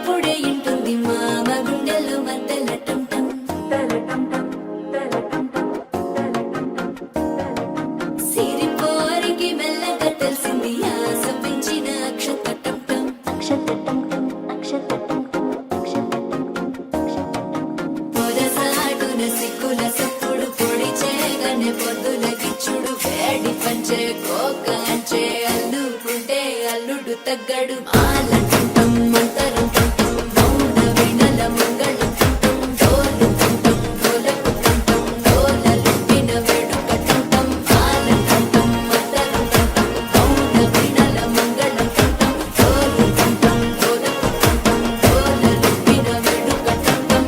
అప్పుడే ఇంటుంది మామ గుండెల్లో మధ్యల టంటం సిరిపోరికి మెల్లగా తెలిసింది ఆశ పెంచిన అక్షతటం పొదసాటున సిక్కుల సప్పుడు పొడి చేయగానే పొద్దుల గిచ్చుడు వేడి పంచే కోకాంచే అల్లుకుంటే అల్లుడు తగ్గడు ఆలంటం మంతరం టంటం మౌన వీణల మంగళం టంటం డోలు టంటం డోలకు టంటం డోలలుప్పిన వేడుక టంటం ఆలంటం మంతరం టంటం మౌన వీణల మంగళం టంటం డోలు టంటం డోలకు టంటం డోలలుప్పిన వేడుక టంటం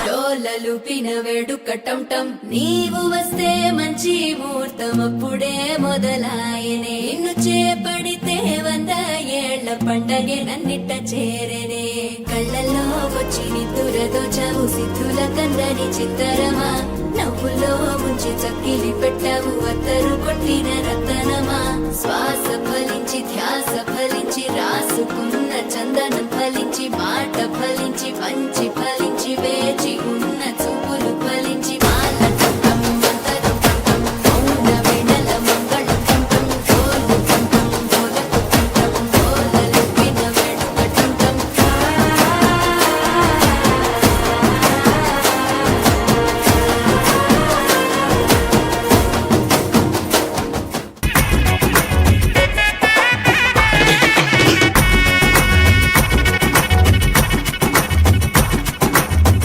డోలలుపిన వేడుక టంటం నీవు వస్తే మంచి ముహూర్తం అప్పుడే మొదలాయనే నిన్ను చేపడితే 100 ఏళ్ల పండగే నన్నిట్ట చేరనే కళ్ళల్లో వచ్చి నిద్దురదో చవు సిద్ధుల కందని చిత్తరమా నవ్వులో ముంచి చక్కిలి పెట్టావు అత్తరు కొట్టిన రతనమా శ్వాస ఫలించి ధ్యాస ఫలించి రాసుకున్న చందనం ఫలించి మాట ఫలించి పంచి ఫలించి వేచి ఉన్న చూపులు ఫలించి మాల టంటం మంతరం టంటం మౌన వీణల మంగళం టంటం డోలు టంటం డోలకు టంటం డోలలుప్పిన వేడుక టంటం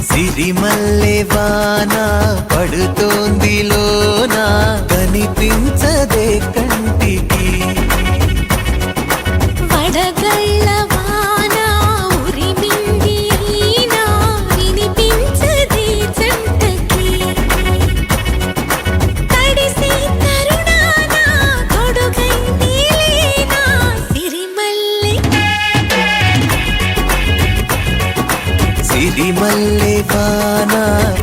సిరిమల్లె వాన పడుతోంది లోన కనిపించదే కంటికి వడగళ్ళ వాన ఉరిమింది ఈనా వినిపించదే జంటకి తడిసి తరుణాన గొడుగైంది లేనా సిరిమల్లె సిరిమల్లె వాన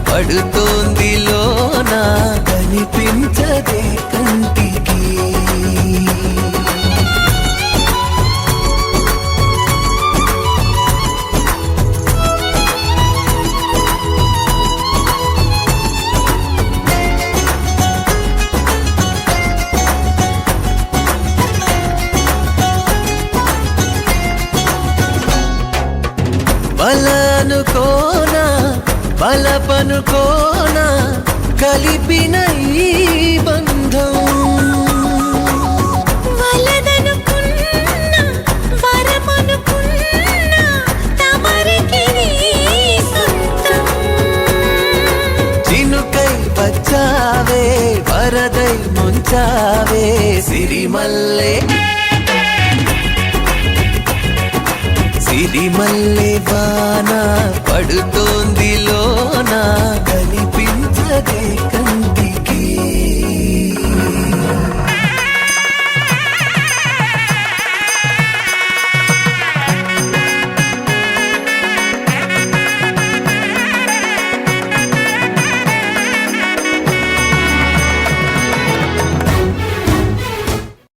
పడుతోంది లోన కనిపించదే కంటికి బలనుకోనా బలపనుకోనా కలిపిన ఈ బంధం వలదనుకున్నా వరమనుకున్నా తమరికి నీ సొంతం చినుకై వచ్చావే వరదై ముంచావే సిరిమల్లె సిరిమల్లె వాన పడుతో